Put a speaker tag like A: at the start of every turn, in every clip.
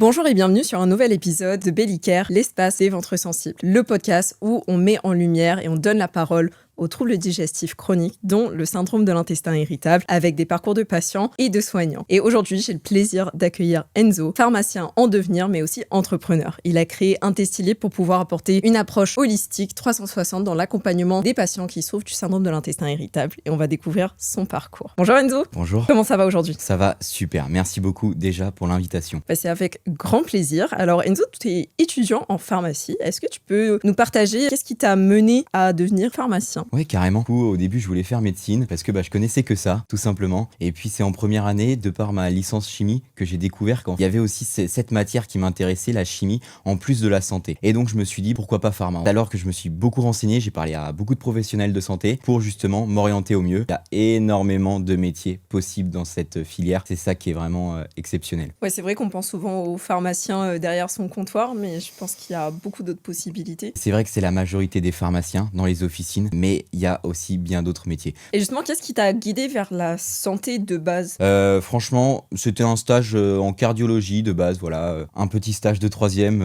A: Bonjour et bienvenue sur un nouvel épisode de Bellicare, l'espace des ventres sensibles, le podcast où on met en lumière et on donne la parole aux troubles digestifs chroniques, dont le syndrome de l'intestin irritable, avec des parcours de patients et de soignants. Et aujourd'hui, j'ai le plaisir d'accueillir Enzo, pharmacien en devenir, mais aussi entrepreneur. Il a créé Intestilibre pour pouvoir apporter une approche holistique 360 dans l'accompagnement des patients qui souffrent du syndrome de l'intestin irritable. Et on va découvrir son parcours. Bonjour Enzo.
B: Bonjour.
A: Comment ça va aujourd'hui ?
B: Ça va super. Merci beaucoup déjà pour l'invitation.
A: C'est avec grand plaisir. Alors Enzo, tu es étudiant en pharmacie. Est-ce que tu peux nous partager qu'est-ce qui t'a mené à devenir pharmacien ?
B: Oui, carrément. Du coup, au début, je voulais faire médecine parce que je connaissais que ça, tout simplement. Et puis, c'est en première année, de par ma licence chimie, que j'ai découvert qu'il y avait aussi cette matière qui m'intéressait, la chimie, en plus de la santé. Et donc, je me suis dit, pourquoi pas pharma ? Alors que je me suis beaucoup renseigné, j'ai parlé à beaucoup de professionnels de santé pour justement m'orienter au mieux. Il y a énormément de métiers possibles dans cette filière. C'est ça qui est vraiment exceptionnel.
A: Ouais, c'est vrai qu'on pense souvent aux pharmaciens derrière son comptoir, mais je pense qu'il y a beaucoup d'autres possibilités.
B: C'est vrai que c'est la majorité des pharmaciens dans les officines, mais il y a aussi bien d'autres métiers.
A: Et justement, qu'est-ce qui t'a guidé vers la santé de base ?
B: Franchement, c'était un stage en cardiologie de base, voilà, un petit stage de troisième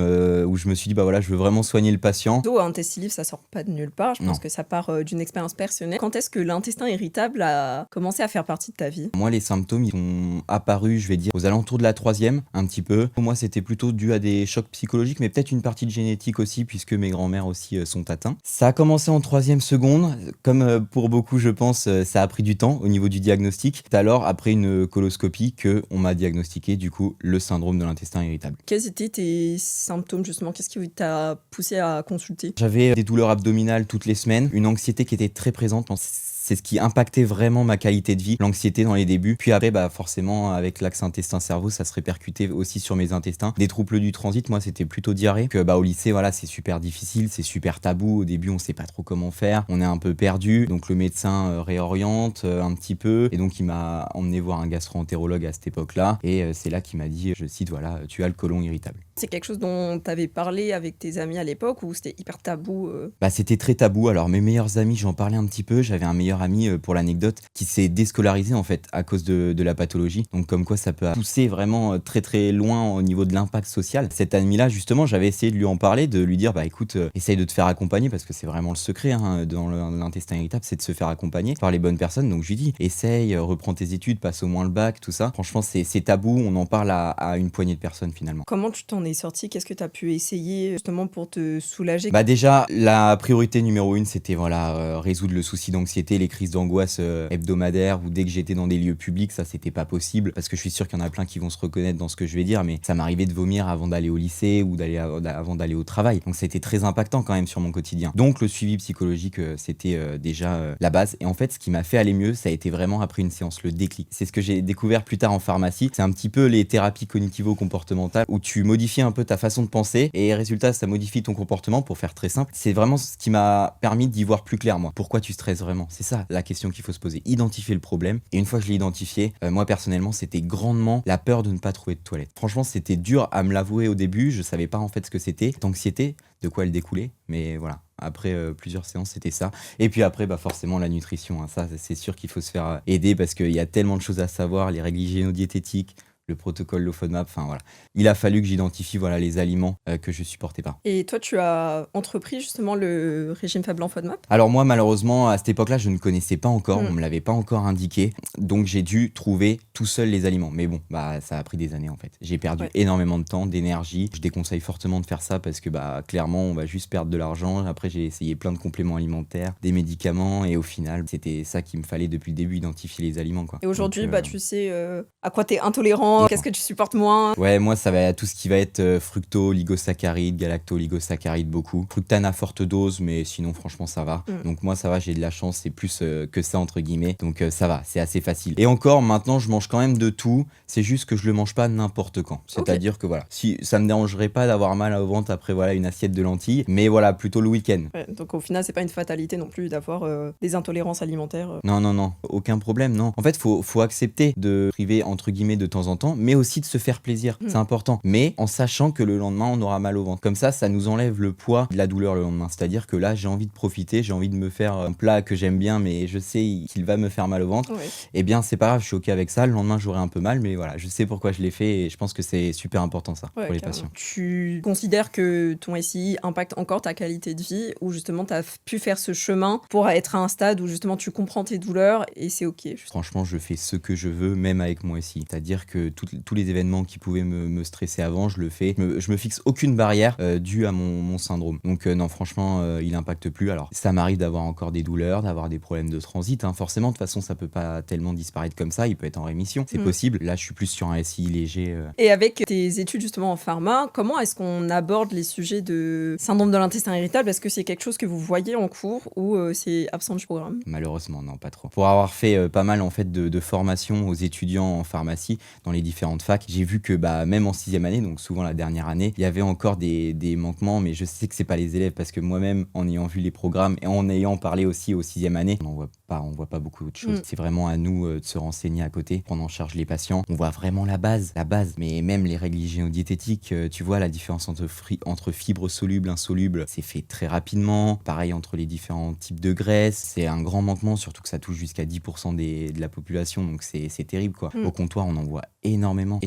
B: où je me suis dit, je veux vraiment soigner le patient.
A: Intestilibre, ça sort pas de nulle part, je pense que ça part d'une expérience personnelle. Quand est-ce que l'intestin irritable a commencé à faire partie de ta vie ?
B: Moi, les symptômes, ils sont apparus, je vais dire, aux alentours de la troisième, un petit peu. Pour moi, c'était plutôt dû à des chocs psychologiques, mais peut-être une partie de génétique aussi, puisque mes grands-mères aussi sont atteints. Ça a commencé en troisième seconde. Comme pour beaucoup, je pense, ça a pris du temps au niveau du diagnostic. C'est alors, après une coloscopie, qu'on m'a diagnostiqué, du coup, le syndrome de l'intestin irritable.
A: Quels étaient tes symptômes, justement ? Qu'est-ce qui t'a poussé à consulter ?
B: J'avais des douleurs abdominales toutes les semaines, une anxiété qui était très présente. C'est ce qui impactait vraiment ma qualité de vie, l'anxiété dans les débuts. Puis après, forcément, avec l'axe intestin-cerveau, ça se répercutait aussi sur mes intestins. Des troubles du transit, moi, c'était plutôt diarrhée. Au lycée, voilà, c'est super difficile, c'est super tabou. Au début, on sait pas trop comment faire, on est un peu perdu. Donc le médecin réoriente un petit peu. Et donc, il m'a emmené voir un gastro-entérologue à cette époque-là. Et c'est là qu'il m'a dit, je cite, voilà, tu as le côlon irritable.
A: C'est quelque chose dont tu avais parlé avec tes amis à l'époque ou c'était hyper tabou
B: C'était très tabou. Alors, mes meilleurs amis, j'en parlais un petit peu. J'avais un meilleur ami, pour l'anecdote, qui s'est déscolarisé en fait à cause de la pathologie. Donc, comme quoi ça peut pousser vraiment très très loin au niveau de l'impact social. Cet ami-là, justement, j'avais essayé de lui en parler, de lui dire écoute, essaye de te faire accompagner parce que c'est vraiment le secret dans l'intestin irritable, c'est de se faire accompagner par les bonnes personnes. Donc, je lui dis essaye, reprends tes études, passe au moins le bac, tout ça. Franchement, c'est tabou. On en parle à une poignée de personnes finalement.
A: Comment tu t'en es sorti ? Qu'est-ce que tu as pu essayer justement pour te soulager ?
B: Déjà, la priorité numéro 1, c'était résoudre le souci d'anxiété, les crises d'angoisse hebdomadaires ou dès que j'étais dans des lieux publics, ça c'était pas possible parce que je suis sûr qu'il y en a plein qui vont se reconnaître dans ce que je vais dire, mais ça m'arrivait de vomir avant d'aller au lycée ou avant d'aller au travail. Donc c'était très impactant quand même sur mon quotidien. Donc le suivi psychologique, c'était déjà la base. Et en fait, ce qui m'a fait aller mieux, ça a été vraiment après une séance, le déclic. C'est ce que j'ai découvert plus tard en pharmacie. C'est un petit peu les thérapies cognitivo-comportementales où tu modifies un peu ta façon de penser et résultat, ça modifie ton comportement pour faire très simple. C'est vraiment ce qui m'a permis d'y voir plus clair, moi. Pourquoi tu stresses vraiment ? C'est ça la question qu'il faut se poser. Identifier le problème. Et une fois que je l'ai identifié, moi personnellement, c'était grandement la peur de ne pas trouver de toilette. Franchement, c'était dur à me l'avouer au début. Je savais pas en fait ce que c'était. L'anxiété, de quoi elle découlait. Mais voilà. Après plusieurs séances, c'était ça. Et puis après, forcément, la nutrition. Hein. Ça, c'est sûr qu'il faut se faire aider parce qu'il y a tellement de choses à savoir. Les règles hygiéno-diététiques, le protocole low FODMAP, voilà. Il a fallu que j'identifie les aliments que je supportais pas.
A: Et toi, tu as entrepris justement le régime faible en FODMAP ?
B: Alors moi, malheureusement, à cette époque-là, je ne connaissais pas encore, on me l'avait pas encore indiqué, donc j'ai dû trouver tout seul les aliments. Mais bon, ça a pris des années en fait. J'ai perdu énormément de temps, d'énergie. Je déconseille fortement de faire ça parce que clairement, on va juste perdre de l'argent. Après, j'ai essayé plein de compléments alimentaires, des médicaments, et au final, c'était ça qu'il me fallait depuis le début, identifier les aliments, quoi.
A: Et aujourd'hui, tu sais à quoi t'es intolérant ? Qu'est-ce que tu supportes moins ?
B: Ouais, moi, ça va à tout ce qui va être fructo-oligosaccharides, galacto-oligosaccharides, beaucoup. Fructane à forte dose, mais sinon, franchement, ça va. Donc moi, ça va, j'ai de la chance, c'est plus que ça, entre guillemets. Donc ça va, c'est assez facile. Et encore, maintenant, je mange quand même de tout. C'est juste que je le mange pas n'importe quand. C'est-à-dire que voilà, si ça me dérangerait pas d'avoir mal au ventre après une assiette de lentilles, mais voilà, plutôt le week-end.
A: Ouais, donc au final, c'est pas une fatalité non plus d'avoir des intolérances alimentaires.
B: Non, aucun problème, non. En fait, faut accepter de priver, entre guillemets, de temps en temps important, mais aussi de se faire plaisir. C'est important. Mais en sachant que le lendemain, on aura mal au ventre. Comme ça nous enlève le poids de la douleur le lendemain. C'est-à-dire que là, j'ai envie de profiter, j'ai envie de me faire un plat que j'aime bien, mais je sais qu'il va me faire mal au ventre.
A: Ouais.
B: Eh bien, c'est pas grave, je suis OK avec ça. Le lendemain, j'aurai un peu mal, mais voilà, je sais pourquoi je l'ai fait et je pense que c'est super important ça pour les patients.
A: Tu considères que ton SI impacte encore ta qualité de vie ou justement tu as pu faire ce chemin pour être à un stade où justement tu comprends tes douleurs et c'est OK?
B: Franchement, je fais ce que je veux, même avec mon SI. C'est-à-dire que tous les événements qui pouvaient me stresser avant, je le fais. Je me fixe aucune barrière due à mon syndrome. Donc non, franchement, il impacte plus. Alors, ça m'arrive d'avoir encore des douleurs, d'avoir des problèmes de transit. Forcément, de toute façon, ça peut pas tellement disparaître comme ça. Il peut être en rémission. C'est possible. Là, je suis plus sur un SI léger.
A: Et avec tes études justement en pharma, comment est-ce qu'on aborde les sujets de syndrome de l'intestin irritable? Est-ce que c'est quelque chose que vous voyez en cours ou c'est absent du programme?
B: Malheureusement, non, pas trop. Pour avoir fait pas mal en fait de formations aux étudiants en pharmacie dans les différentes facs, j'ai vu que même en 6e année, donc souvent la dernière année, il y avait encore des manquements, mais je sais que c'est pas les élèves parce que moi-même, en ayant vu les programmes et en ayant parlé aussi aux 6e année, on voit pas beaucoup de choses. C'est vraiment à nous de se renseigner à côté, prendre en charge les patients. On voit vraiment la base, mais même les règles hygiéno-diététiques, tu vois la différence entre fibres solubles, insolubles, c'est fait très rapidement. Pareil entre les différents types de graisses, c'est un grand manquement, surtout que ça touche jusqu'à 10% de la population, donc c'est terrible quoi. Au comptoir, on en voit énormément.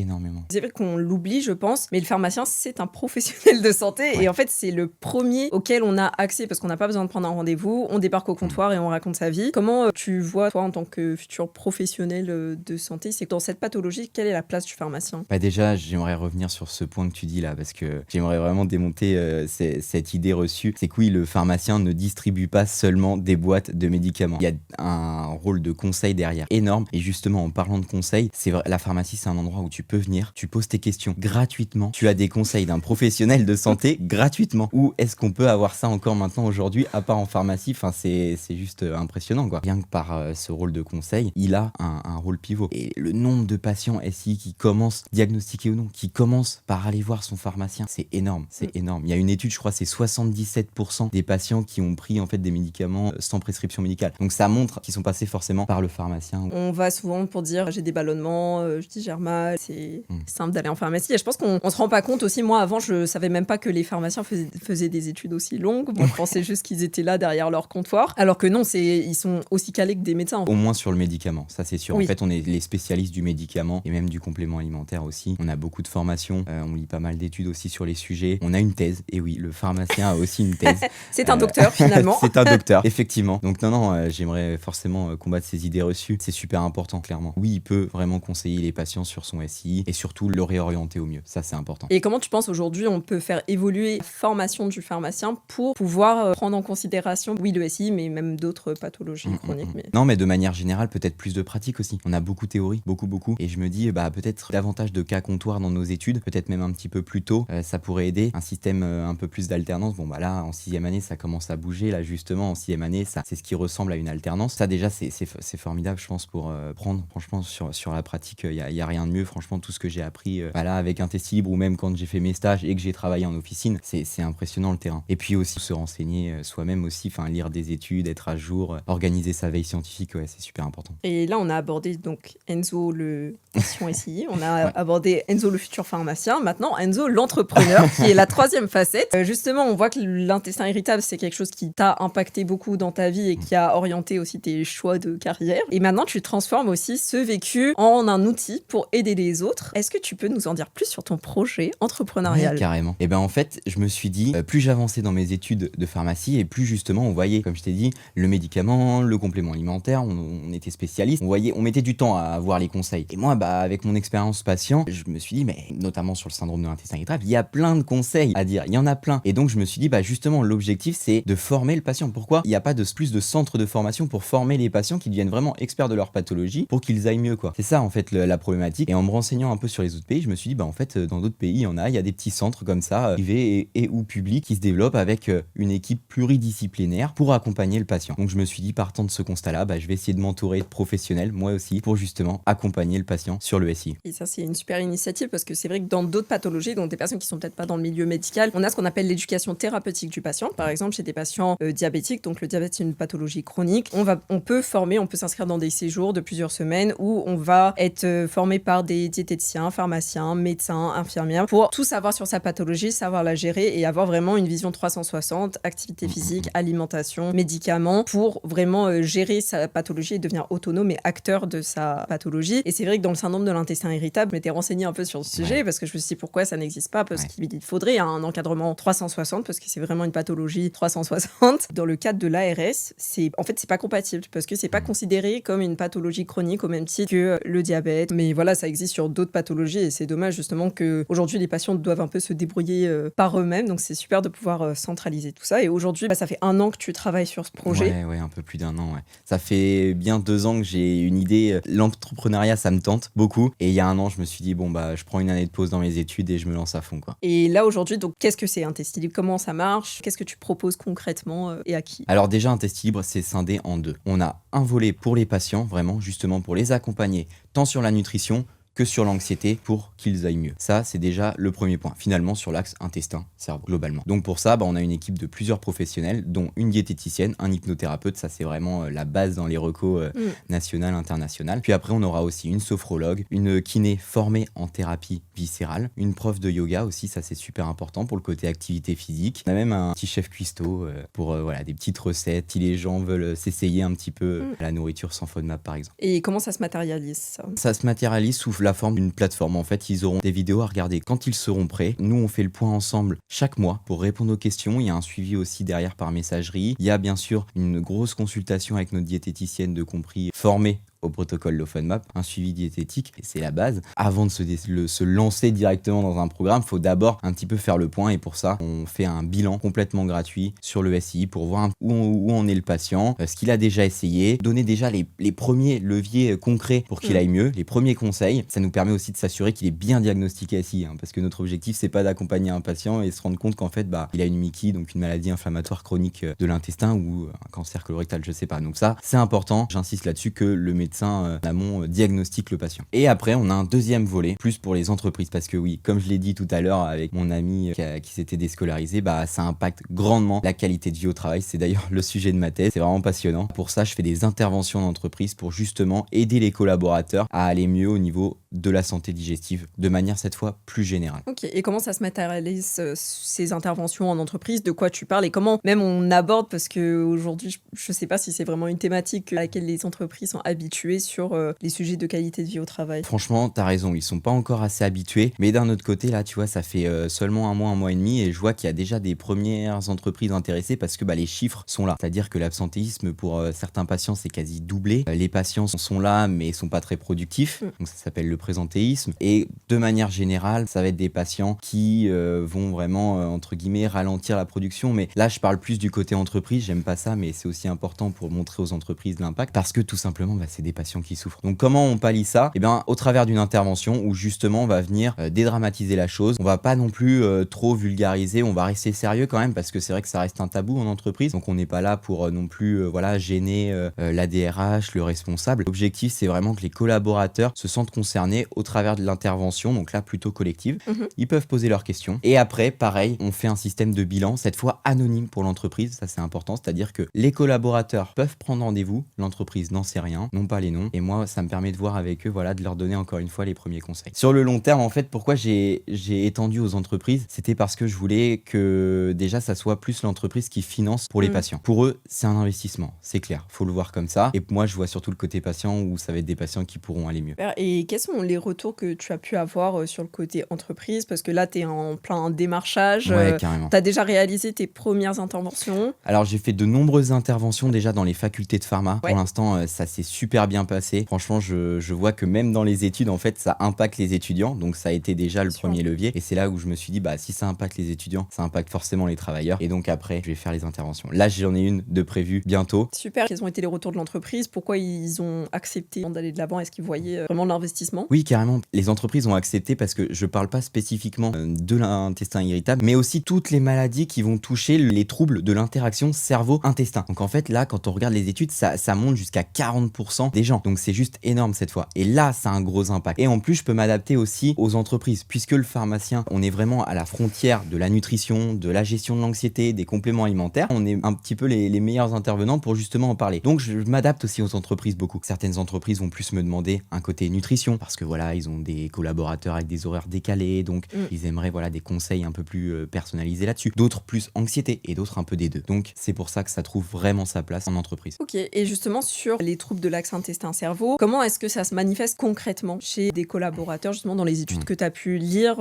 A: C'est vrai qu'on l'oublie, je pense, mais le pharmacien, c'est un professionnel de santé et en fait, c'est le premier auquel on a accès parce qu'on n'a pas besoin de prendre un rendez-vous, on débarque au comptoir et on raconte sa vie. Comment tu vois, toi, en tant que futur professionnel de santé, c'est que dans cette pathologie, quelle est la place du pharmacien?
B: Déjà, j'aimerais revenir sur ce point que tu dis là, parce que j'aimerais vraiment démonter cette idée reçue. C'est que oui, le pharmacien ne distribue pas seulement des boîtes de médicaments. Il y a un rôle de conseil derrière énorme. Et justement, en parlant de conseil, c'est vrai, la pharmacie, c'est un endroit où tu peux venir, tu poses tes questions gratuitement. Tu as des conseils d'un professionnel de santé gratuitement. Où est-ce qu'on peut avoir ça encore maintenant aujourd'hui, à part en pharmacie? C'est juste impressionnant, quoi. Rien que par ce rôle de conseil, il a un rôle pivot. Et le nombre de patients SI qui commencent, diagnostiqués ou non, qui commencent par aller voir son pharmacien, c'est énorme, énorme. Il y a une étude, je crois, c'est 77% des patients qui ont pris en fait des médicaments sans prescription médicale. Donc ça montre qu'ils sont passés forcément par le pharmacien.
A: On va souvent pour dire j'ai des ballonnements, je digère mal, c'est simple d'aller en pharmacie. Et je pense qu'on se rend pas compte aussi. Moi, avant, je savais même pas que les pharmaciens faisaient des études aussi longues. Moi, je pensais juste qu'ils étaient là derrière leur comptoir. Alors que non, ils sont aussi calés que des médecins.
B: Au moins sur le médicament, ça c'est sûr.
A: Oui.
B: En fait, on est les spécialistes du médicament et même du complément alimentaire aussi. On a beaucoup de formations, on lit pas mal d'études aussi sur les sujets. On a une thèse, et oui, le pharmacien a aussi une thèse.
A: C'est un docteur finalement.
B: C'est un docteur, effectivement. Donc non, j'aimerais forcément combattre ces idées reçues. C'est super important, clairement. Oui, il peut vraiment conseiller les patients sur son SI et surtout le réorienter au mieux. Ça, c'est important.
A: Et comment tu penses aujourd'hui on peut faire évoluer la formation du pharmacien pour pouvoir prendre en considération, oui, le SI, mais même d'autres pathologies chroniques. Mais...
B: Non, mais de manière générale, peut-être plus de pratique aussi. On a beaucoup de théorie, beaucoup. Et je me dis, peut-être davantage de cas comptoirs dans nos études, peut-être même un petit peu plus tôt, ça pourrait aider. Un système un peu plus d'alternance. Bon, là, en 6e année, ça commence à bouger. Là, justement, en 6e année, ça, c'est ce qui ressemble à une alternance. Ça, déjà, c'est formidable, je pense, pour prendre, franchement, sur la pratique, il y a rien de mieux. Franchement, tout ce que j'ai appris, là, avec un test libre ou même quand j'ai fait mes stages et que j'ai travaillé en officine, c'est impressionnant le terrain. Et puis aussi, se renseigner soi-même aussi, lire des études, être à jour, organiser sa veille scientifique, ouais, c'est super important.
A: Et là, on a abordé donc Enzo, le patient SI, on a abordé Enzo, le futur pharmacien. Maintenant, Enzo, l'entrepreneur, qui est la 3e facette. Justement, on voit que l'intestin irritable, c'est quelque chose qui t'a impacté beaucoup dans ta vie et qui a orienté aussi tes choix de carrière. Et maintenant, tu transformes aussi ce vécu en un outil pour aider les autres. Est-ce que tu peux nous en dire plus sur ton projet entrepreneurial?
B: Oui, carrément. Et en fait, je me suis dit, plus j'avançais dans mes études de pharmacie et plus justement, on voyait, comme je t'ai dit, le médicament, le complément alimentaire, on était spécialistes, on mettait du temps à avoir les conseils. Et moi, avec mon expérience patient, je me suis dit, mais notamment sur le syndrome de l'intestin irritable, il y a plein de conseils à dire, il y en a plein. Et donc, je me suis dit, justement, l'objectif, c'est de former le patient. Pourquoi il n'y a pas plus de centres de formation pour former les patients qui deviennent vraiment experts de leur pathologie pour qu'ils aillent mieux, quoi. C'est ça, en fait, la problématique. Et en me renseignant un peu sur les autres pays, je me suis dit, en fait, dans d'autres pays, il y a des petits centres comme ça, privés et ou publics, qui se développent avec une équipe pluridisciplinaire pour accompagner le patient. Donc, je me suis dit, partant de ce constat-là, je vais essayer de m'entourer de professionnels, moi aussi, pour justement accompagner le patient sur le SI.
A: Et ça, c'est une super initiative parce que c'est vrai que dans d'autres pathologies, donc des personnes qui sont peut-être pas dans le milieu médical, on a ce qu'on appelle l'éducation thérapeutique du patient. Par exemple, chez des patients diabétiques, donc le diabète, c'est une pathologie chronique. On peut s'inscrire dans des séjours de plusieurs semaines où on va être formé par des diététiciens, pharmaciens, médecins, infirmières, pour tout savoir sur sa pathologie, savoir la gérer et avoir vraiment une vision 360, activité physique, alimentation, médicaments, pour vraiment gérer sa pathologie et devenir autonome et acteur de sa pathologie. Et c'est vrai que dans le syndrome de l'intestin irritable, je m'étais renseignée un peu sur le sujet parce que je me suis dit pourquoi ça n'existe pas, parce qu'il faudrait un encadrement 360 parce que c'est vraiment une pathologie 360. Dans le cadre de l'ARS, c'est pas compatible parce que c'est pas considéré comme une pathologie chronique au même titre que le diabète. Mais voilà, ça existe sur d'autres pathologies et c'est dommage justement que aujourd'hui les patients doivent un peu se débrouiller par eux-mêmes. Donc c'est super de pouvoir centraliser tout ça. Et aujourd'hui, ça fait 1 an que tu travailles sur ce projet.
B: Ouais, un peu plus d'1 an. Ça fait bien 2 ans que j'ai une idée. L'entrepreneuriat, ça me tente beaucoup. Et il y a 1 an, je me suis dit, je prends une année de pause dans mes études et je me lance à fond, quoi.
A: Et là, aujourd'hui, donc, qu'est-ce que c'est un test libre? Comment ça marche? Qu'est-ce que tu proposes concrètement et à qui?
B: Alors déjà, un test libre, c'est scindé en 2. On a un volet pour les patients, vraiment, justement pour les accompagner, tant sur la nutrition que sur l'anxiété pour qu'ils aillent mieux. Ça, c'est déjà le premier point, finalement, sur l'axe intestin-cerveau, globalement. Donc pour ça, on a une équipe de plusieurs professionnels, dont une diététicienne, un hypnothérapeute, ça c'est vraiment la base dans les recos nationales, internationales. Puis après, on aura aussi une sophrologue, une kiné formée en thérapie viscérale, une prof de yoga aussi, ça c'est super important pour le côté activité physique. On a même un petit chef cuistot pour des petites recettes, si les gens veulent s'essayer un petit peu la nourriture sans FODMAP par exemple.
A: Et comment ça se matérialise ça?
B: Ça se matérialise sous la forme d'une plateforme. En fait, ils auront des vidéos à regarder quand ils seront prêts. Nous, on fait le point ensemble chaque mois pour répondre aux questions. Il y a un suivi aussi derrière par messagerie. Il y a bien sûr une grosse consultation avec notre diététicienne de compris formée au protocole Low FODMAP, un suivi diététique, et c'est la base. Avant de se lancer directement dans un programme, il faut d'abord un petit peu faire le point, et pour ça, on fait un bilan complètement gratuit sur le SI pour voir où en est le patient, ce qu'il a déjà essayé, donner déjà les premiers leviers concrets pour qu'il aille mieux, les premiers conseils. Ça nous permet aussi de s'assurer qu'il est bien diagnostiqué SI, parce que notre objectif, c'est pas d'accompagner un patient et se rendre compte qu'en fait, il a une MICI, donc une maladie inflammatoire chronique de l'intestin ou un cancer colorectal, je sais pas. Donc ça, c'est important, j'insiste là-dessus, que le médecin en amont diagnostique le patient. Et après, on a un deuxième volet, plus pour les entreprises, parce que oui, comme je l'ai dit tout à l'heure avec mon ami qui s'était déscolarisé, ça impacte grandement la qualité de vie au travail. C'est d'ailleurs le sujet de ma thèse, c'est vraiment passionnant. Pour ça, je fais des interventions d'entreprise pour justement aider les collaborateurs à aller mieux au niveau de la santé digestive, de manière cette fois plus générale.
A: Ok, et comment ça se matérialise ces interventions en entreprise? De quoi tu parles et comment même on aborde, parce qu'aujourd'hui, je ne sais pas si c'est vraiment une thématique à laquelle les entreprises sont habituées sur les sujets de qualité de vie au travail.
B: Franchement, t'as raison, ils sont pas encore assez habitués, mais d'un autre côté, là, tu vois, ça fait seulement 1 mois et demi, et je vois qu'il y a déjà des premières entreprises intéressées parce que les chiffres sont là. C'est-à-dire que l'absentéisme pour certains patients, c'est quasi doublé. Les patients sont là, mais sont pas très productifs, donc ça s'appelle le présentéisme. Et de manière générale, ça va être des patients qui vont vraiment, entre guillemets, ralentir la production. Mais là, je parle plus du côté entreprise, j'aime pas ça, mais c'est aussi important pour montrer aux entreprises l'impact, parce que tout simplement, c'est des patients qui souffrent. Donc comment on pallie ça? Au travers d'une intervention où justement on va venir dédramatiser la chose. On va pas non plus trop vulgariser, on va rester sérieux quand même, parce que c'est vrai que ça reste un tabou en entreprise, donc on n'est pas là pour non plus gêner la DRH, le responsable. L'objectif, c'est vraiment que les collaborateurs se sentent concernés au travers de l'intervention, donc là plutôt collective. Ils peuvent poser leurs questions, et après pareil, on fait un système de bilan, cette fois anonyme pour l'entreprise. Ça c'est important, c'est-à-dire que les collaborateurs peuvent prendre rendez-vous, l'entreprise n'en sait rien, non pas les noms, et moi ça me permet de voir avec eux, de leur donner encore une fois les premiers conseils. Sur le long terme, en fait, pourquoi j'ai étendu aux entreprises, c'était parce que je voulais que déjà ça soit plus l'entreprise qui finance pour les patients. Pour eux, c'est un investissement, c'est clair, faut le voir comme ça, et moi je vois surtout le côté patient où ça va être des patients qui pourront aller mieux.
A: Et quels sont les retours que tu as pu avoir sur le côté entreprise? Parce que là, tu es en plein démarchage,
B: Carrément.
A: Tu as déjà réalisé tes premières interventions?
B: Alors j'ai fait de nombreuses interventions déjà dans les facultés de pharma. Pour l'instant, ça s'est super bien passé. Franchement, je vois que même dans les études, en fait, ça impacte les étudiants. Donc ça a été déjà le premier levier. Et c'est là où je me suis dit, si ça impacte les étudiants, ça impacte forcément les travailleurs. Et donc après, je vais faire les interventions. Là, j'en ai une de prévue bientôt.
A: Super. Quels ont été les retours de l'entreprise? Pourquoi ils ont accepté d'aller de l'avant? Est-ce qu'ils voyaient vraiment l'investissement?
B: Oui, carrément. Les entreprises ont accepté parce que je parle pas spécifiquement de l'intestin irritable, mais aussi toutes les maladies qui vont toucher les troubles de l'interaction cerveau-intestin. Donc en fait, là, quand on regarde les études, ça monte jusqu'à 40% des gens. Donc c'est juste énorme cette fois. Et là, ça a un gros impact. Et en plus, je peux m'adapter aussi aux entreprises, puisque le pharmacien, on est vraiment à la frontière de la nutrition, de la gestion de l'anxiété, des compléments alimentaires. On est un petit peu les meilleurs intervenants pour justement en parler. Donc je m'adapte aussi aux entreprises beaucoup. Certaines entreprises vont plus me demander un côté nutrition, parce que voilà, ils ont des collaborateurs avec des horaires décalés, donc ils aimeraient voilà des conseils un peu plus personnalisés là-dessus. D'autres plus anxiété et d'autres un peu des deux. Donc c'est pour ça que ça trouve vraiment sa place en entreprise.
A: Ok, et justement sur les troubles de l'axe intestin-cerveau, comment est-ce que ça se manifeste concrètement chez des collaborateurs, justement dans les études que tu as pu lire,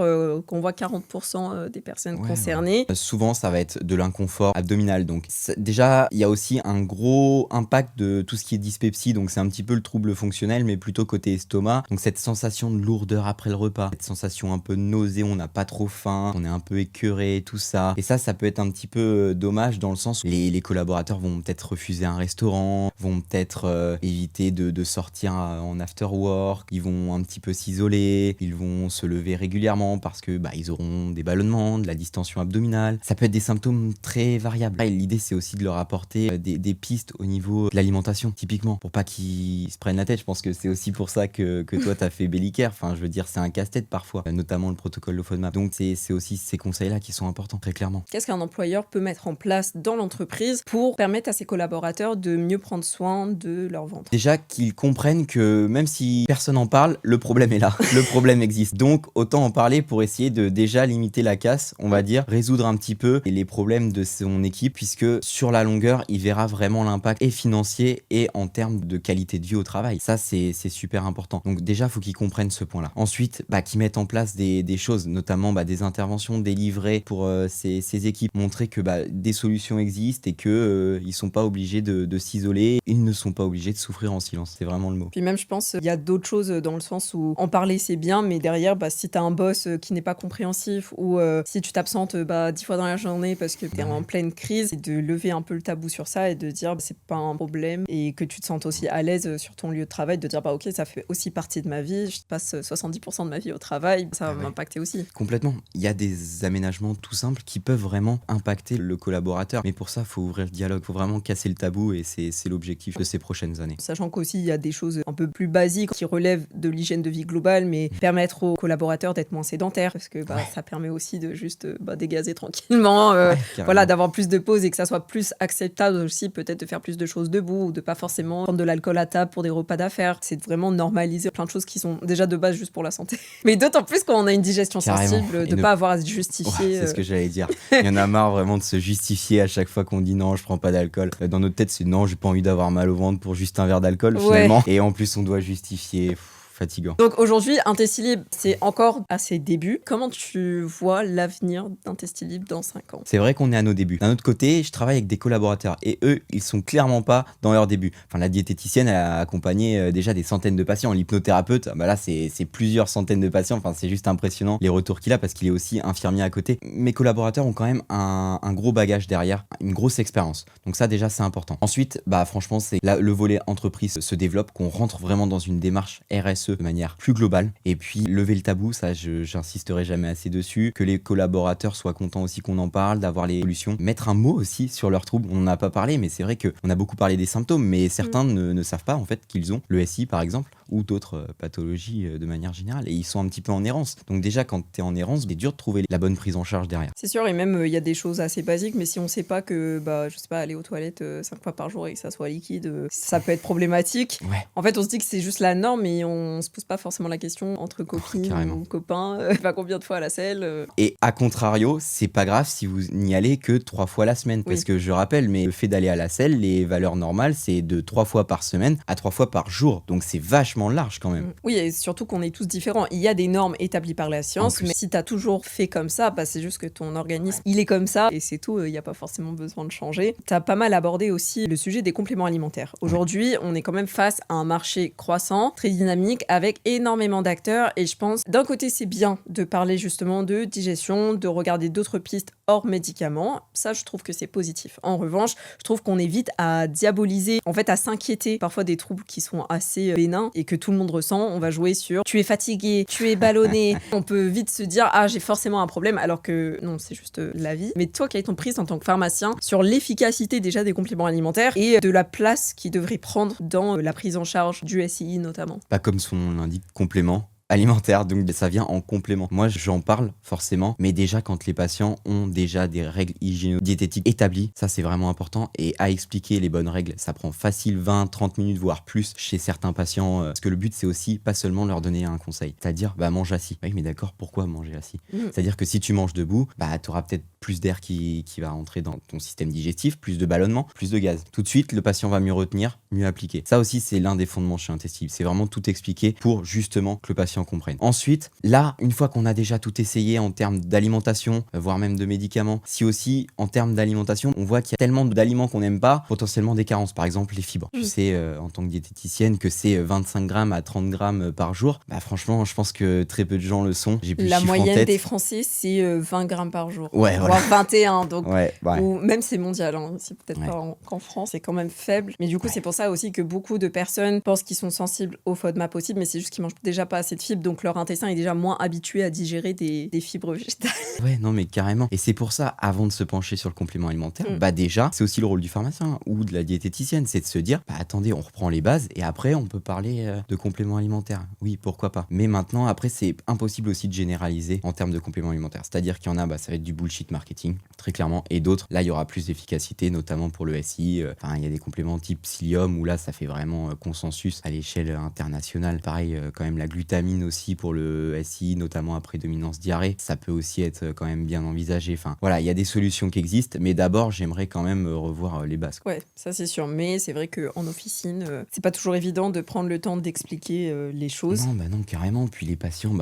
A: qu'on voit 40% des personnes concernées.
B: Souvent ça va être de l'inconfort abdominal. Donc déjà il y a aussi un gros impact de tout ce qui est dyspepsie, donc c'est un petit peu le trouble fonctionnel mais plutôt côté estomac. Donc cette sensation de lourdeur après le repas, cette sensation un peu de nausée, on n'a pas trop faim, on est un peu écœuré, tout ça. Et ça peut être un petit peu dommage dans le sens où les collaborateurs vont peut-être refuser un restaurant, vont peut-être éviter de sortir en after work, ils vont un petit peu s'isoler, ils vont se lever régulièrement parce que ils auront des ballonnements, de la distension abdominale. Ça peut être des symptômes très variables. Et l'idée c'est aussi de leur apporter des pistes au niveau de l'alimentation, typiquement, pour pas qu'ils se prennent la tête. Je pense que c'est aussi pour ça que toi t'as fait Bellicare. Enfin, je veux dire, c'est un casse-tête parfois, notamment le protocole de FODMAP. Donc c'est aussi ces conseils-là qui sont importants, très clairement.
A: Qu'est-ce qu'un employeur peut mettre en place dans l'entreprise pour permettre à ses collaborateurs de mieux prendre soin de leur ventre?
B: Déjà qu'ils comprennent que même si personne n'en parle, le problème est là, le problème existe. Donc autant en parler pour essayer de déjà limiter la casse, on va dire, résoudre un petit peu les problèmes de son équipe, puisque sur la longueur, il verra vraiment l'impact et financier et en termes de qualité de vie au travail. Ça, c'est super important. Donc déjà, il faut qu'ils comprennent ce point-là. Ensuite, qu'ils mettent en place des choses, notamment des interventions délivrées pour ces équipes, montrer que des solutions existent et que ils sont pas obligés de s'isoler, ils ne sont pas obligés de souffrir en silence. C'est vraiment le mot.
A: Puis même, je pense, il y a d'autres choses dans le sens où en parler c'est bien, mais derrière, si t'as un boss qui n'est pas compréhensif ou si tu t'absentes 10 fois dans la journée parce que t'es en pleine crise, c'est de lever un peu le tabou sur ça et de dire c'est pas un problème et que tu te sentes aussi à l'aise sur ton lieu de travail, de dire ok, ça fait aussi partie de ma vie, je passe 70% de ma vie au travail, ça va m'impacter aussi.
B: Complètement. Il y a des aménagements tout simples qui peuvent vraiment impacter le collaborateur, mais pour ça, il faut ouvrir le dialogue, il faut vraiment casser le tabou et c'est l'objectif de ces prochaines années.
A: Sachant qu'aussi, il y a des choses un peu plus basiques qui relèvent de l'hygiène de vie globale, mais permettre aux collaborateurs d'être moins sédentaires, parce que ça permet aussi de juste dégazer tranquillement, d'avoir plus de pauses et que ça soit plus acceptable aussi, peut-être de faire plus de choses debout ou de pas forcément prendre de l'alcool à table pour des repas d'affaires. C'est vraiment normaliser plein de choses qui sont déjà de base juste pour la santé. Mais d'autant plus quand on a une digestion sensible, de pas avoir à se justifier.
B: C'est ce que j'allais dire. Il y en a marre vraiment de se justifier à chaque fois qu'on dit non, je prends pas d'alcool. Dans notre tête, c'est non, j'ai pas envie d'avoir mal au ventre pour juste un verre d'alcool finalement. Et en plus, on doit justifier. Fatigant.
A: Donc aujourd'hui, Intestilibre, c'est encore à ses débuts. Comment tu vois l'avenir d'Intestilibre dans 5 ans?
B: C'est vrai qu'on est à nos débuts. D'un autre côté, je travaille avec des collaborateurs et eux, ils sont clairement pas dans leurs débuts. Enfin, la diététicienne a accompagné déjà des centaines de patients. L'hypnothérapeute, là, c'est plusieurs centaines de patients. Enfin, c'est juste impressionnant les retours qu'il a parce qu'il est aussi infirmier à côté. Mes collaborateurs ont quand même un gros bagage derrière, une grosse expérience. Donc ça, déjà, c'est important. Ensuite, franchement, c'est là le volet entreprise se développe, qu'on rentre vraiment dans une démarche RSE de manière plus globale. Et puis, lever le tabou, ça, j'insisterai jamais assez dessus. Que les collaborateurs soient contents aussi qu'on en parle, d'avoir les solutions. Mettre un mot aussi sur leurs troubles. On n'en a pas parlé, mais c'est vrai qu'on a beaucoup parlé des symptômes, mais certains ne savent pas en fait qu'ils ont le SI par exemple, ou d'autres pathologies de manière générale. Et ils sont un petit peu en errance. Donc déjà, quand tu es en errance, c'est dur de trouver la bonne prise en charge derrière.
A: C'est sûr, et même il y a des choses assez basiques, mais si on sait pas que, je sais pas, aller aux toilettes 5 fois par jour et que ça soit liquide, ça peut être problématique. En fait, on se dit que c'est juste la norme, mais on se pose pas forcément la question entre copines ou copains, combien de fois à la selle.
B: Et à contrario, c'est pas grave si vous n'y allez que 3 fois la semaine. Parce que je rappelle, mais le fait d'aller à la selle, les valeurs normales, c'est de 3 fois par semaine à 3 fois par jour. Donc c'est vachement large quand même.
A: Oui, et surtout qu'on est tous différents. Il y a des normes établies par la science, mais si t'as toujours fait comme ça, c'est juste que ton organisme, il est comme ça, et c'est tout, il n'y a pas forcément besoin de changer. T'as pas mal abordé aussi le sujet des compléments alimentaires. Aujourd'hui, on est quand même face à un marché croissant, très dynamique, avec énormément d'acteurs, et je pense, d'un côté, c'est bien de parler justement de digestion, de regarder d'autres pistes hors médicaments. Ça, je trouve que c'est positif. En revanche, je trouve qu'on est vite à diaboliser, en fait, à s'inquiéter parfois des troubles qui sont assez bénins et que tout le monde ressent. On va jouer sur tu es fatigué, tu es ballonné. On peut vite se dire j'ai forcément un problème, alors que non, c'est juste la vie. Mais toi, quelle est ton prise en tant que pharmacien sur l'efficacité déjà des compléments alimentaires et de la place qu'ils devraient prendre dans la prise en charge du SII notamment?
B: Comme son nom l'indique, complément. alimentaire, donc ça vient en complément. Moi, j'en parle forcément, mais déjà quand les patients ont déjà des règles hygiéno-diététiques établies, ça c'est vraiment important. Et à expliquer les bonnes règles, ça prend facile 20-30 minutes, voire plus chez certains patients. Parce que le but, c'est aussi pas seulement leur donner un conseil, c'est-à-dire mange assis. Oui, mais d'accord, pourquoi manger assis? C'est-à-dire que si tu manges debout, tu auras peut-être plus d'air qui va rentrer dans ton système digestif, plus de ballonnement, plus de gaz. Tout de suite, le patient va mieux retenir, mieux appliquer. Ça aussi, c'est l'un des fondements chez Intestib. C'est vraiment tout expliquer pour justement que le patient comprenne. Ensuite, là, une fois qu'on a déjà tout essayé en termes d'alimentation, voire même de médicaments, si aussi en termes d'alimentation, on voit qu'il y a tellement d'aliments qu'on n'aime pas, potentiellement des carences. Par exemple, les fibres. Je sais, en tant que diététicienne, que c'est 25 grammes à 30 grammes par jour. Franchement, je pense que très peu de gens le sont. J'ai plus le
A: La
B: chiffre en
A: moyenne
B: tête.
A: des Français, c'est 20 grammes par jour.
B: Ouais, voilà.
A: Voire 21, donc.
B: Ouais.
A: Ou même c'est mondial, hein. C'est peut-être pas qu'en France, c'est quand même faible. Mais du coup, c'est pour ça aussi que beaucoup de personnes pensent qu'ils sont sensibles au FODMAP possible, mais c'est juste qu'ils mangent déjà pas assez de fibres, donc leur intestin est déjà moins habitué à digérer des fibres végétales.
B: Ouais, non, mais carrément. Et c'est pour ça, avant de se pencher sur le complément alimentaire, déjà, c'est aussi le rôle du pharmacien ou de la diététicienne, c'est de se dire, attendez, on reprend les bases et après, on peut parler de complément alimentaire. Oui, pourquoi pas. Mais maintenant, après, c'est impossible aussi de généraliser en termes de complément alimentaire. C'est-à-dire qu'il y en a, ça va être du bullshit marketing, très clairement, et d'autres, là, il y aura plus d'efficacité, notamment pour le SI. Il y a des compléments type psyllium où là, ça fait vraiment consensus à l'échelle internationale. Pareil, quand même, la glutamine aussi pour le SI, notamment après dominance diarrhée, ça peut aussi être quand même bien envisagé. Enfin, voilà, il y a des solutions qui existent, mais d'abord, j'aimerais quand même revoir les bases.
A: Ouais, ça c'est sûr, mais c'est vrai qu'en officine, c'est pas toujours évident de prendre le temps d'expliquer les choses.
B: Non, carrément. Puis les patients,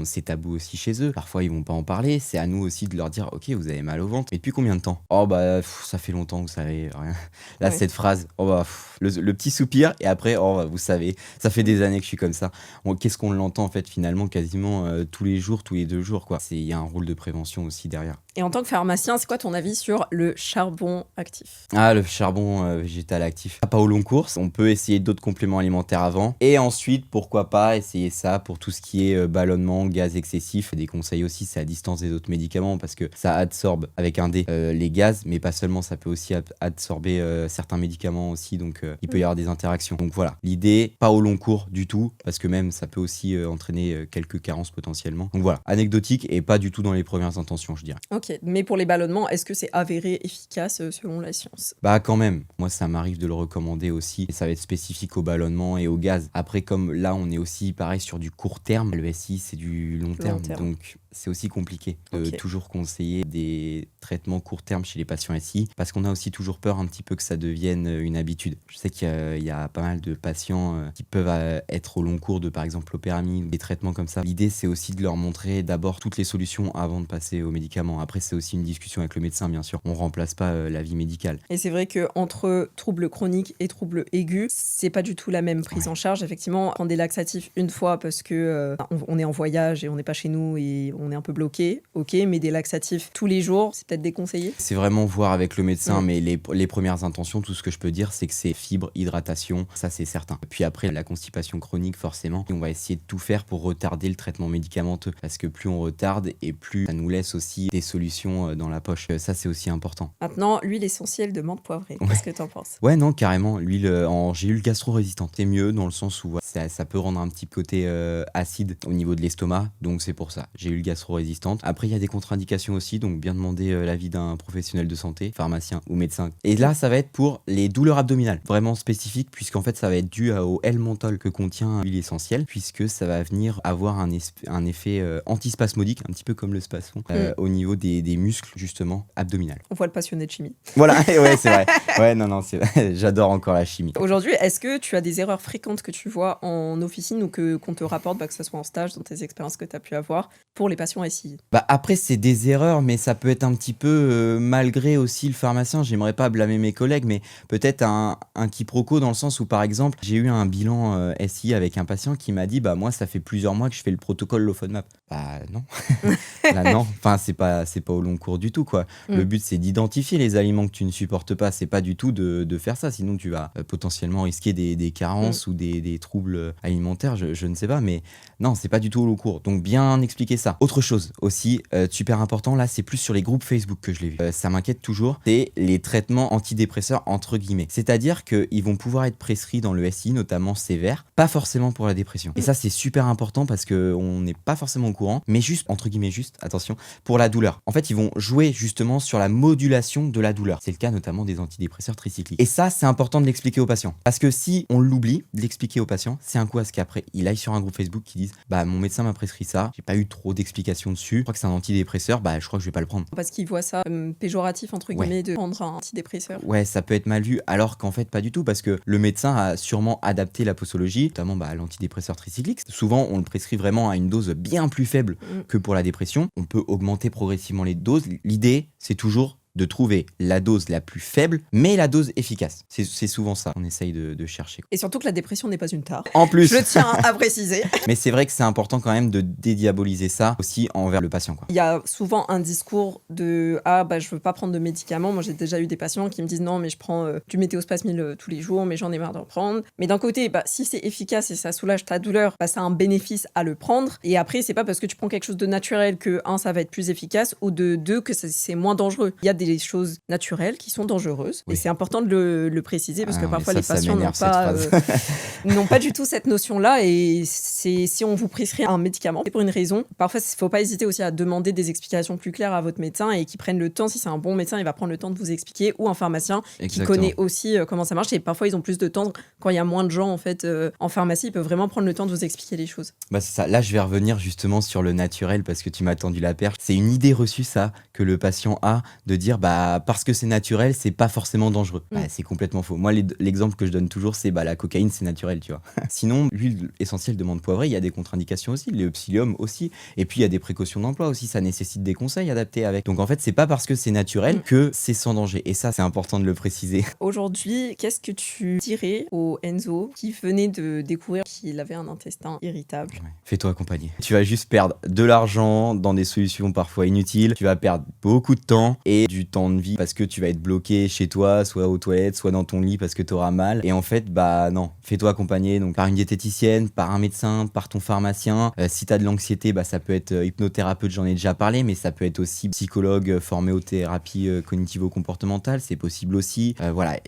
B: c'est tabou aussi chez eux. Parfois, ils vont pas en parler. C'est à nous aussi de leur dire, ok, vous avez mal au ventre. Et depuis combien de temps? Oh, ça fait longtemps, vous savez. Rien. Là, cette phrase, le petit soupir, et après, vous savez, ça fait des années que je suis comme ça. Qu'est-ce qu'on l'entend, en fait, finalement, quasiment tous les jours, tous les 2 jours, quoi. Il y a un rôle de prévention aussi derrière.
A: Et en tant que pharmacien, c'est quoi ton avis sur le charbon actif?
B: Le charbon végétal actif. Pas au long cours, on peut essayer d'autres compléments alimentaires avant. Et ensuite, pourquoi pas essayer ça pour tout ce qui est ballonnement, gaz excessif. Des conseils aussi, c'est à distance des autres médicaments parce que ça absorbe avec un D les gaz, mais pas seulement, ça peut aussi absorber certains médicaments aussi, donc il peut y avoir des interactions. Donc voilà, l'idée, pas au long cours du tout, parce que même ça peut aussi entraîner quelques carences potentiellement. Donc voilà, anecdotique et pas du tout dans les premières intentions, je dirais.
A: Ok, mais pour les ballonnements, est-ce que c'est avéré efficace selon la science?
B: Quand même, moi ça m'arrive de le recommander aussi, et ça va être spécifique au ballonnement et au gaz. Après, comme là on est aussi pareil sur du court terme, le SI c'est du long terme. Donc c'est aussi compliqué de toujours conseiller des traitements court terme chez les patients SI, parce qu'on a aussi toujours peur un petit peu que ça devienne une habitude. Je sais qu'il y a pas mal de patients qui peuvent être au long cours de par exemple l'opéramine, des traitements comme ça. L'idée c'est aussi de leur montrer d'abord toutes les solutions avant de passer aux médicaments. Après c'est aussi une discussion avec le médecin, bien sûr. On remplace pas l'avis médical.
A: Et c'est vrai qu'entre troubles chroniques et troubles aigus, c'est pas du tout la même prise en charge. Effectivement, prendre des laxatifs une fois parce que on est en voyage et on n'est pas chez nous et on est un peu bloqué, ok, mais des laxatifs tous les jours, c'est peut-être déconseillé.
B: C'est vraiment voir avec le médecin, mais les premières intentions, tout ce que je peux dire, c'est que c'est fibre, hydratation, ça c'est certain. Puis après, la constipation chronique, forcément, on va essayer de tout faire pour retarder le traitement médicamenteux, parce que plus on retarde et plus ça nous laisse aussi des solutions dans la poche. Ça, c'est aussi important.
A: Maintenant, l'huile essentielle de menthe poivrée, qu'est-ce que t'en penses?
B: Ouais, non, carrément. L'huile en gélule gastro-résistante, c'est mieux dans le sens où ça peut rendre un petit côté acide au niveau de l'estomac, donc c'est pour ça. Gélule gastro-résistante. Après, il y a des contre-indications aussi, donc bien demander l'avis d'un professionnel de santé, pharmacien ou médecin. Et là, ça va être pour les douleurs abdominales, vraiment spécifiques, puisqu'en fait, ça va être dû au L-menthol que contient l'huile essentielle, puisque ça va venir avoir un effet antispasmodique, un petit peu comme le spasmon, au niveau des muscles, justement, abdominales.
A: On voit le passionné de chimie.
B: Voilà, ouais, c'est vrai. Ouais, non, c'est vrai. J'adore encore la chimie.
A: Aujourd'hui, est-ce que tu as des erreurs fréquentes que tu vois en officine ou qu'on te rapporte, que ce soit en stage, dans tes expériences que tu as pu avoir, pour les patients SI?
B: Après, c'est des erreurs, mais ça peut être un petit peu malgré aussi le pharmacien. J'aimerais pas blâmer mes collègues, mais peut-être un quiproquo dans le sens où, par exemple, j'ai eu un bilan SI avec un patient qui m'a dit, moi, ça fait plusieurs mois que je fais le protocole low FODMAP. Non. Là, non. Enfin, c'est pas au long cours du tout, quoi. Le but, c'est d'identifier les aliments que tu ne supportes pas. C'est pas du tout de faire ça. Sinon, tu vas potentiellement risquer des carences ou des troubles alimentaires. Je ne sais pas, mais non, c'est pas du tout au long cours. Donc, bien expliquer ça. Autre chose aussi, super important, là, c'est plus sur les groupes Facebook que je l'ai vu. Ça m'inquiète toujours. C'est les traitements antidépresseurs, entre guillemets. C'est-à-dire qu'ils vont pouvoir être prescrits dans le SI, notamment sévère, pas forcément pour la dépression. Et ça, c'est super important parce qu'on n'est pas forcément au courant, mais juste, entre guillemets juste, attention, pour la douleur. En fait, ils vont jouer justement sur la modulation de la douleur. C'est le cas notamment des antidépresseurs tricycliques. Et ça, c'est important de l'expliquer aux patients. Parce que si on l'oublie de l'expliquer aux patients, c'est un coup à ce qu'après, il aille sur un groupe Facebook qui dise bah mon médecin m'a prescrit ça, j'ai pas eu trop d'explications dessus, je crois que c'est un antidépresseur, bah je crois que je vais pas le prendre.
A: Parce qu'ils voient ça péjoratif entre guillemets de prendre un antidépresseur.
B: Ouais, ça peut être mal vu, alors qu'en fait pas du tout, parce que le médecin a sûrement adapté la posologie, notamment l'antidépresseur tricyclique. Souvent, on le prescrit vraiment à une dose bien plus faible que pour la dépression. On peut augmenter progressivement les doses. L'idée, c'est toujours de trouver la dose la plus faible, mais la dose efficace. C'est souvent ça qu'on essaye de chercher.
A: Et surtout que la dépression n'est pas une tare.
B: En plus.
A: Je tiens à préciser.
B: Mais c'est vrai que c'est important quand même de dédiaboliser ça aussi envers le patient, quoi.
A: Il y a souvent un discours de « Ah, je veux pas prendre de médicaments ». Moi, j'ai déjà eu des patients qui me disent « Non, mais je prends du météospasmyl tous les jours, mais j'en ai marre d'en prendre ». Mais d'un côté, si c'est efficace et ça soulage ta douleur, ça a un bénéfice à le prendre. Et après, c'est pas parce que tu prends quelque chose de naturel que, ça va être plus efficace, ou de deux, que c'est moins dangereux. Il y a des choses naturelles qui sont dangereuses. Oui. Et c'est important de le préciser parce que parfois les patients n'ont pas du tout cette notion-là. Et si on vous prescrit un médicament, c'est pour une raison. Parfois, il ne faut pas hésiter aussi à demander des explications plus claires à votre médecin et qui prennent le temps. Si c'est un bon médecin, il va prendre le temps de vous expliquer, ou un pharmacien qui connaît aussi comment ça marche. Et parfois, ils ont plus de temps quand il y a moins de gens en fait en pharmacie. Ils peuvent vraiment prendre le temps de vous expliquer les choses.
B: C'est ça. Là, je vais revenir justement sur le naturel parce que tu m'as tendu la perche. C'est une idée reçue, ça, que le patient a de dire parce que c'est naturel, c'est pas forcément dangereux. C'est complètement faux. Moi, l'exemple que je donne toujours, c'est la cocaïne, c'est naturel, tu vois. Sinon, l'huile essentielle de menthe poivrée, il y a des contre-indications aussi, le psyllium aussi. Et puis, il y a des précautions d'emploi aussi. Ça nécessite des conseils adaptés avec. Donc, en fait, c'est pas parce que c'est naturel que c'est sans danger. Et ça, c'est important de le préciser.
A: Aujourd'hui, qu'est-ce que tu dirais au Enzo qui venait de découvrir qu'il avait un intestin irritable ?
B: Fais-toi accompagner. Tu vas juste perdre de l'argent dans des solutions parfois inutiles. Tu vas perdre beaucoup de temps et du temps de vie parce que tu vas être bloqué chez toi, soit aux toilettes, soit dans ton lit parce que tu auras mal. Et en fait, non, fais-toi accompagner donc par une diététicienne, par un médecin, par ton pharmacien. Si tu as de l'anxiété, ça peut être hypnothérapeute, j'en ai déjà parlé, mais ça peut être aussi psychologue formé aux thérapies cognitivo-comportementales, c'est possible aussi.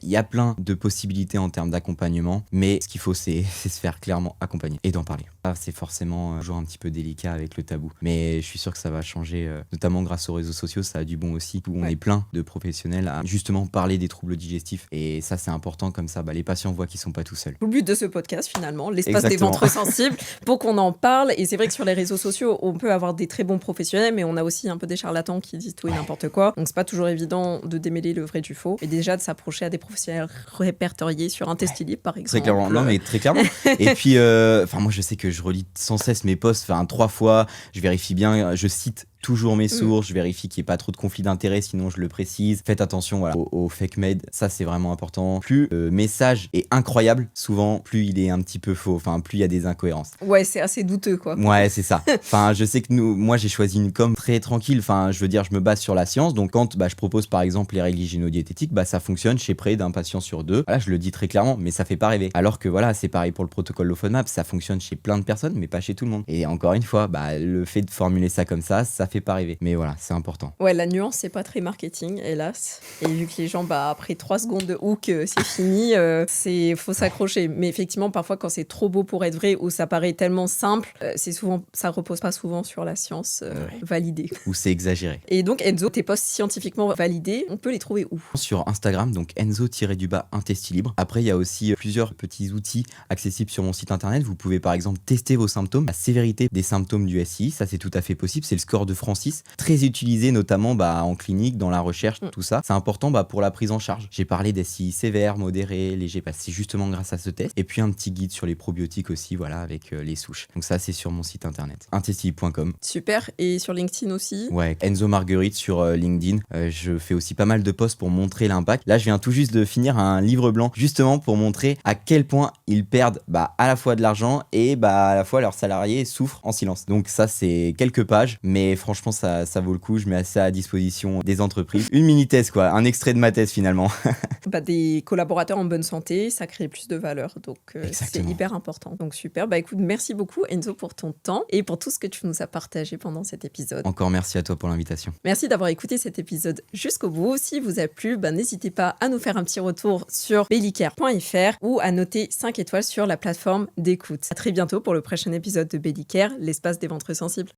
B: Il y a plein de possibilités en termes d'accompagnement, mais ce qu'il faut, c'est se faire clairement accompagner et d'en parler. C'est forcément toujours un petit peu délicat avec le tabou, mais je suis sûr que ça va changer, notamment grâce aux réseaux sociaux, ça a du bon aussi, où on est plein de professionnels à justement parler des troubles digestifs, et ça c'est important, comme ça les patients voient qu'ils sont pas tout seuls.
A: Le but de ce podcast finalement, l'espace des ventres sensibles, pour qu'on en parle. Et c'est vrai que sur les réseaux sociaux, on peut avoir des très bons professionnels, mais on a aussi un peu des charlatans qui disent tout et n'importe quoi, donc c'est pas toujours évident de démêler le vrai du faux, et déjà de s'approcher à des professionnels répertoriés sur Intestilibre par exemple.
B: Très clairement, non mais très clairement. Et puis moi je sais que je relis sans cesse mes posts, 3 fois, je vérifie bien, je cite toujours mes sources, je vérifie qu'il n'y ait pas trop de conflits d'intérêts, sinon je le précise. Faites attention au fake made, ça c'est vraiment important. Plus le message est incroyable, souvent plus il est un petit peu faux, plus il y a des incohérences.
A: Ouais, c'est assez douteux quoi.
B: Ouais, c'est ça. Je sais que moi j'ai choisi une com très tranquille, je veux dire, je me base sur la science, donc quand je propose par exemple les règles hygiéno-diététiques, ça fonctionne chez près d'un patient sur 2. Voilà, je le dis très clairement, mais ça fait pas rêver. Alors que c'est pareil pour le protocole LoFODMAP, ça fonctionne chez plein de personnes, mais pas chez tout le monde. Et encore une fois, le fait de formuler ça comme ça fait pas rêver. Mais voilà, c'est important.
A: Ouais, la nuance, c'est pas très marketing, hélas. Et vu que les gens, après 3 secondes de hook, c'est fini, faut s'accrocher. Mais effectivement, parfois, quand c'est trop beau pour être vrai, ou ça paraît tellement simple, ça repose pas souvent sur la science validée.
B: Ou c'est exagéré.
A: Et donc, Enzo, tes posts scientifiquement validés, on peut les trouver où ?
B: Sur Instagram, donc Enzo-Intestilibre. Après, il y a aussi plusieurs petits outils accessibles sur mon site internet. Vous pouvez par exemple tester vos symptômes, la sévérité des symptômes du SI. Ça, c'est tout à fait possible. C'est le score de Francis, très utilisé notamment en clinique, dans la recherche, tout ça. C'est important pour la prise en charge. J'ai parlé des SI sévères, modérés, légers. C'est justement grâce à ce test. Et puis un petit guide sur les probiotiques aussi, avec les souches. Donc ça, c'est sur mon site internet, intestilibre.com.
A: Super. Et sur LinkedIn aussi ?
B: Ouais, Enzo Marguerite sur LinkedIn. Je fais aussi pas mal de posts pour montrer l'impact. Là, je viens tout juste de finir un livre blanc justement pour montrer à quel point ils perdent à la fois de l'argent et à la fois leurs salariés souffrent en silence. Donc ça, c'est quelques pages, mais franchement, franchement, ça vaut le coup. Je mets ça à disposition des entreprises. Une mini-thèse, quoi. Un extrait de ma thèse, finalement.
A: Des collaborateurs en bonne santé, ça crée plus de valeur. Donc, c'est hyper important. Donc, super. Écoute, merci beaucoup, Enzo, pour ton temps et pour tout ce que tu nous as partagé pendant cet épisode.
B: Encore merci à toi pour l'invitation.
A: Merci d'avoir écouté cet épisode jusqu'au bout. Si vous a plu, n'hésitez pas à nous faire un petit retour sur bellicare.fr ou à noter 5 étoiles sur la plateforme d'écoute. À très bientôt pour le prochain épisode de Bellicare, l'espace des ventres sensibles.